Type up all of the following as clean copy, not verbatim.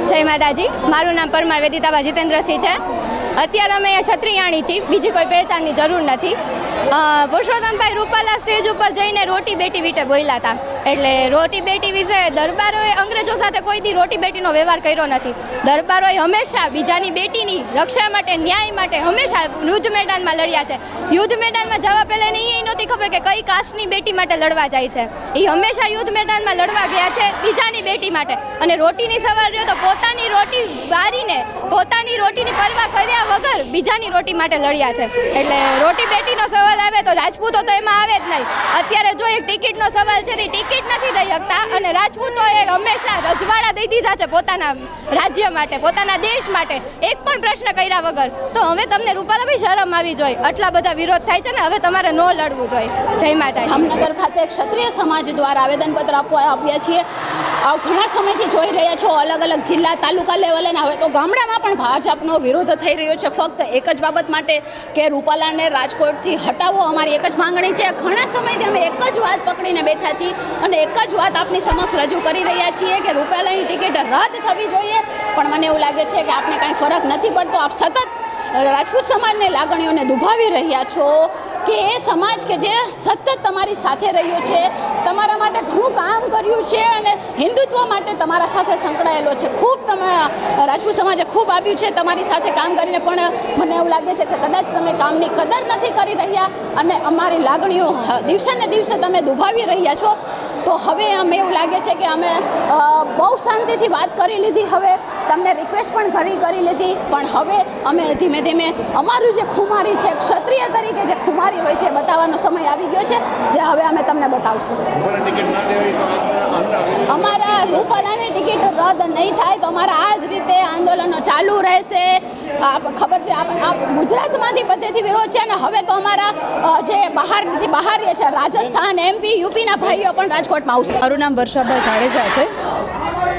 જય માતાજી, મારું નામ પરમાર વેદિતાબા જીતેન્દ્રસિંહ છે। અત્યારે અમે અહીંયા ક્ષત્રિયાણી છીએ, બીજી કોઈ પહેચાનની જરૂર નથી। પુરુષોત્તમભાઈ રૂપાલા સ્ટેજ ઉપર જઈને રોટી બેટી વિશે બોલ્યા હતા, એટલે રોટી બેટી વિશે દરબારોએ અંગ્રેજો સાથે કોઈ દી રોટી બેટીનો વ્યવહાર કર્યો નથી। દરબારોએ હંમેશા બીજાની બેટીની રક્ષા માટે, ન્યાય માટે હંમેશા યુદ્ધ મેદાનમાં લડ્યા છે। યુદ્ધ મેદાનમાં જવા પહેલાં એ નહોતી ખબર કે કઈ કાસ્ટની બેટી માટે લડવા જાય છે, એ હંમેશા યુદ્ધ મેદાનમાં લડવા ગયા છે બીજાની બેટી માટે। અને રોટીની સવાલ રહ્યો તો પોતાની રોટી વારીને, પોતાની રોટીની પરવા કર્યા વગર બીજાની રોટી માટે લડ્યા છે। એટલે રોટી બેટીનો સવાલ આવે તો રાજપૂતો તો એમાં આવે જ નહીં। અત્યારે જો એક ટિકિટનો સવાલ છે તે ટિકિટ નથી દઈ શકતા, અને રાજપૂતોએ હંમેશા રજવાડા દઈ દીધા છે પોતાના રાજ્ય માટે, પોતાના દેશ માટે, એક પણ પ્રશ્ન કર્યા વગર। તો હવે તમને રૂપાલાભાઈ શરમ આવી જોઈએ, આટલા બધા વિરોધ થાય છે ને, હવે તમારે ન લડવું જોઈએ। જય માતા। જામનગર ખાતે ક્ષત્રિય સમાજ દ્વારા આવેદનપત્ર આપ્યા છીએ। ઘણા સમયથી જોઈ રહ્યા છો અલગ અલગ જિલ્લા, તાલુકા લેવલે, હવે તો ગામડામાં પણ ભાજપનો વિરોધ થઈ રહ્યો છે, ફક્ત એક જ બાબત માટે કે રૂપાલાને રાજકોટથી હટાવો, અમારી એક જ માંગણી છે। ઘણા સમયથી અમે એક જ વાત પકડીને બેઠા છીએ અને એક જ વાત આપની સમક્ષ રજૂ કરી રહ્યા છીએ કે રૂપાલાની ટિકિટ રદ થવી જોઈએ। પણ મને એવું લાગે છે કે આપને કાંઈ ફરક નથી પડતો, આપ સતત રાજપૂત સમાજની લાગણીઓને દુભાવી રહ્યા છો કે એ સમાજ કે જે સતત તમારી સાથે રહ્યો છે, તમારા માટે ઘણું કામ કર્યું છે અને હિન્દુત્વ માટે તમારા સાથે સંકળાયેલો છે, ખૂબ રાજપૂત સમાજે ખૂબ આપ્યું છે તમારી સાથે કામ કરીને, પણ મને એવું લાગે છે કે કદાચ તમે કામની કદર નથી કરી રહ્યા અને અમારી લાગણીઓ દિવસે ને દિવસે તમે દુભાવી રહ્યા છો। તો હવે અમને એવું લાગે છે કે અમે બહુ શાંતિથી વાત કરી લીધી, હવે તમને રિક્વેસ્ટ પણ કરી લીધી, પણ હવે અમે ધીમે ધીમે અમારું જે ખુમારી છે, ક્ષત્રિય તરીકે જે ખુમારી હોય છે, બતાવવાનો સમય આવી ગયો છે, જે હવે અમે તમને બતાવશું। અમારા રૂપાલાની ટિકિટ રદ નહીં થાય તો અમારા આ જ રીતે આંદોલનો ચાલુ રહેશે। ખબર છે, ગુજરાતમાંથી બધેથી વિરોધ છે અને હવે તો અમારા જે બહાર છે, રાજસ્થાન, MP, UPના ભાઈઓ પણ રાજકોટમાં આવશે। મારું નામ વર્ષાબા જાડેજા છે,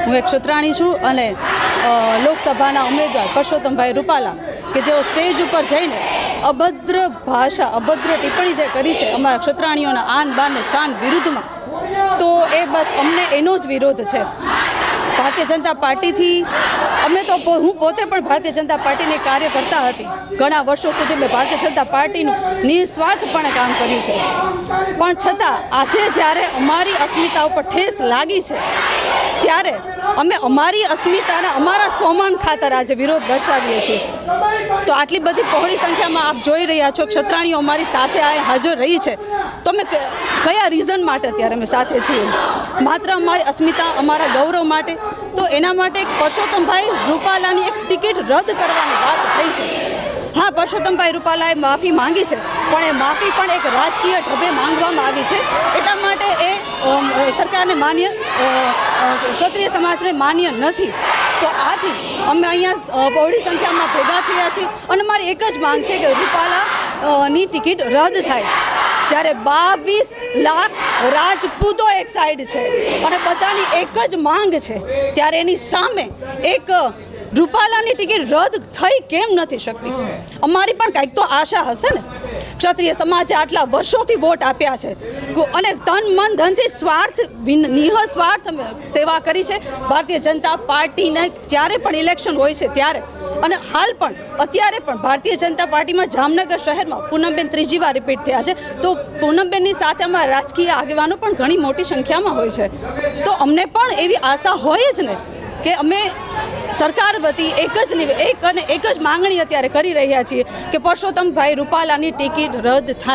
હું એક ક્ષત્રાણી છું અને લોકસભાના ઉમેદવાર પરસોત્તમભાઈ રૂપાલા કે જેઓ સ્ટેજ ઉપર જઈને અભદ્ર ભાષા, અભદ્ર ટિપ્પણી જે કરી છે અમારા ક્ષત્રાણીઓના આન બાન શાન વિરુદ્ધમાં, તો એ બસ અમને એનો જ વિરોધ છે। ભારતીય જનતા પાર્ટીથી હું પોતે પણ ભારતીય જનતા પાર્ટીની કાર્યકર્તા હતી, ઘણા વર્ષો સુધી મેં ભારતીય જનતા પાર્ટીનું નિસ્વાર્થપણે કામ કર્યું છે, પણ છતાં આજે જ્યારે અમારી અસ્મિતા ઉપર ઠેસ લાગી છે ત્યારે અમે અમારી અસ્મિતાના, અમારા સ્વમાન ખાતર આજે વિરોધ દર્શાવીએ છીએ। તો આટલી બધી પહોળી સંખ્યામાં આપ જોઈ રહ્યા છો ક્ષત્રાણીઓ અમારી સાથે હાજર રહી છે, તો અમે કયા રીઝન માટે અત્યારે અમે સાથે છીએ? માત્ર અમારી અસ્મિતા, અમારા ગૌરવ માટે। તો એના માટે પરસોત્તમભાઈ રૂપાલાની એક ટિકિટ રદ કરવાની વાત થઈ છે। હા, પરસોત્તમભાઈ રૂપાલાએ માફી માંગી છે, પણ એ માફી પણ એક રાજકીય ઢબે માંગવામાં આવી છે, એટલા માટે એ સરકારને માન્ય, ક્ષત્રિય સમાજને માન્ય નથી। તો આથી અમે અહીંયા બહોળી સંખ્યામાં ભેગા થયા છીએ અને મારી એક જ માંગ છે કે રૂપાલાની ટિકિટ રદ થાય। જ્યારે 22 લાખ રાજપૂતો એક સાઈડ છે અને બધાની એક જ માંગ છે, ત્યારે એની સામે એક રૂપાલાની ટિકિટ રદ થઈ કેમ નથી શકતી? અમારી પણ કંઈક તો આશા હશે ને। ક્ષત્રિય સમાજે આટલા વર્ષોથી વોટ આપ્યા છે અને તન મન ધનથી નિઃસ્વાર્થ સેવા કરી છે ભારતીય જનતા પાર્ટીને, જ્યારે પણ ઇલેક્શન હોય છે ત્યારે, અને હાલ પણ અત્યારે પણ ભારતીય જનતા પાર્ટીમાં જામનગર શહેરમાં પૂનમબેન ત્રીજી વાર રિપીટ થયા છે, તો પૂનમબેનની સાથે અમારા રાજકીય આગેવાનો પણ ઘણી મોટી સંખ્યામાં હોય છે। તો અમને પણ એવી આશા હોય જ ને કે અમે સરકાર વતી એક જ માંગણી અત્યારે કરી રહ્યા છીએ કે પરસોત્તમભાઈ રૂપાલાની ટિકિટ રદ થાય।